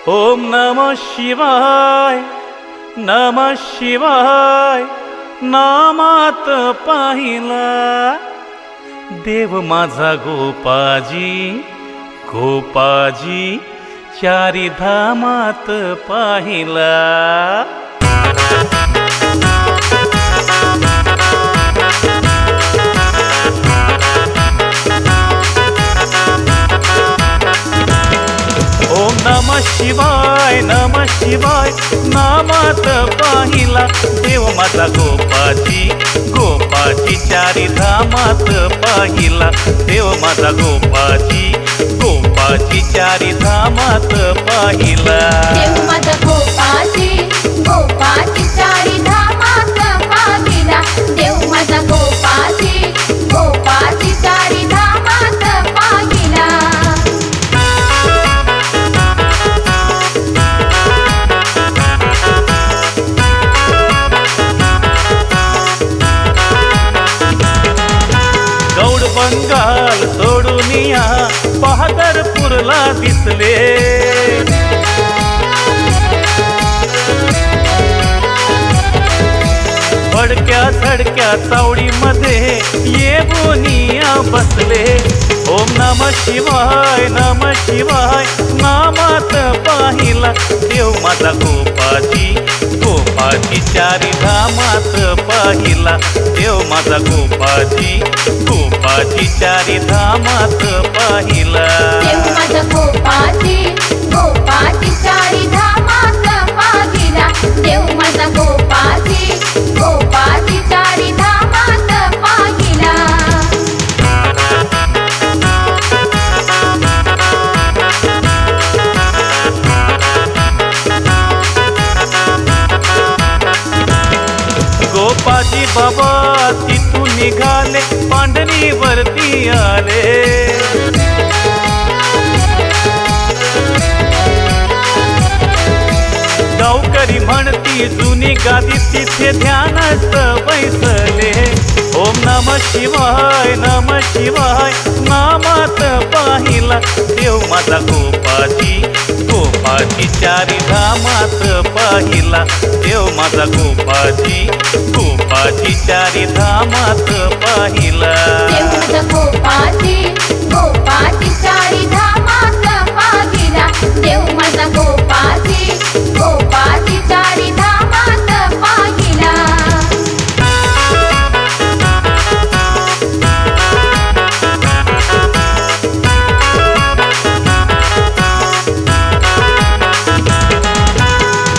ओम नमः शिवाय, नमः शिवाय नामात पाहिला देव माझा गोपाजी, गोपाजी चारी धामात पाहिला। ओम नमः शिवाय, नमः शिवाय नामात पाहिला देव माझा गोपाजी, गोपाजी चारी धामात पाहिला देव माझा गोपाजी, गोपाजी चारी धामात पाहिला। देव माझा गोपाजी, गोपाजी चारी धामात पाहिला देव माझा गोपाजी, गोपाजी चारी धामात पाहिला। गौड बंगाल सोडून या बहादरपूरला दिसले, फडक्या थडक्या चावडीमध्ये ये बोनिया बसले। ओम नमः शिवाय, नमः शिवाय नामात पाहिला देव माझा गोपाजी, गोपाजी चारी धामात पाहिला देव माझा गोपाजी, गोपाजी चारी धामात पाहिला। देव माझा गोपाजी, गोपाजी चारी धामात पाहिला देव माझा गोपाजी, गोपाजी चारी धामात पाहिला। गोपाजी बाबा तिथून निघाले पांढरीवरती आले, गावकरी म्हणती जुनी गादी तिथे ध्यानात बैसले। ओम नमः शिवाय, नमः शिवाय नामात पाहिला देव माझा गोपाजी, गोपाजी चारी धामात पाहिला देव माझा गोपाजी, गोपाजी चारी धामात पाहिला। देव माझा गोपाजी, गोपाजी चारी धामात पाहिला देव माझा गोपाजी, गोपाजी चारी धामात पाहिला।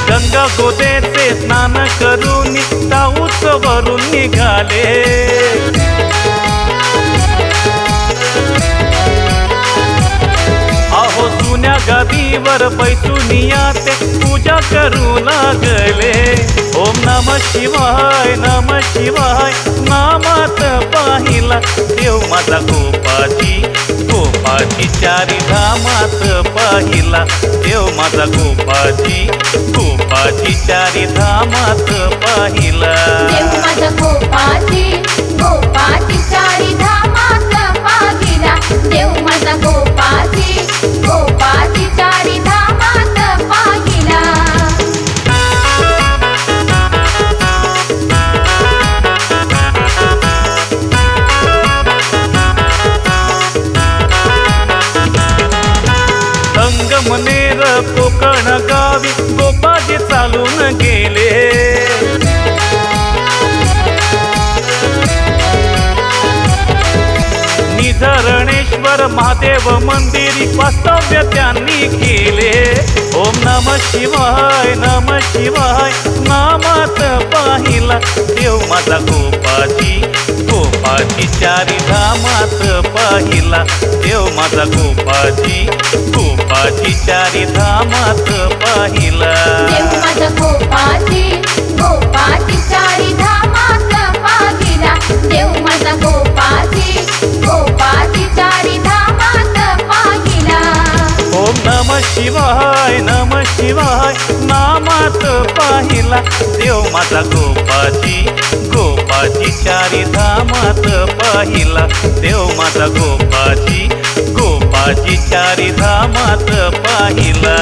गंगा गोदेचे स्नान करून दाऊस वरून निघाले, अहो जुन्या गादीवर बैसून ते पूजा करू लागले। ओम नमः शिवाय, नमः शिवाय नामात पाहिला देव माझा गोपाजी, गोपाजी चारी धामात पाहिला देव माझा गोपाजी, गोपाजी चारी धामात पाहिला। देव माझा गोपाजी, गोपाजी चारी धामात पाहिला देव माझा गोपाजी, गोपाजी चारी धामात पाहिला। संगमनेर कोकण गावी गोपाजी चालून गेले, निधरणेश्वर महादेव मंदिरी वास्तव्य त्यांनी केले। ओम नमः शिवाय, नमः शिवाय नामात पाहिला देव माझा गोपाजी, गोपाजी चारी धामात पाहिला देव माझा गोपाजी, गोपाजी चारी धामात पाहिला। देव माझा गोपाजी, गोपाजी चारी धामात पाहिला देव माझा गोपाजी, गोपाजी चारी धामात पाहिला। ओम नमः शिवाय, नमः शिवाय नामात पाहिला देव माझा गोपाजी, गोपाजी चारी धामात पाहिला देव माझा गोपाजी, गोपाजी चारी धामात पाहिला।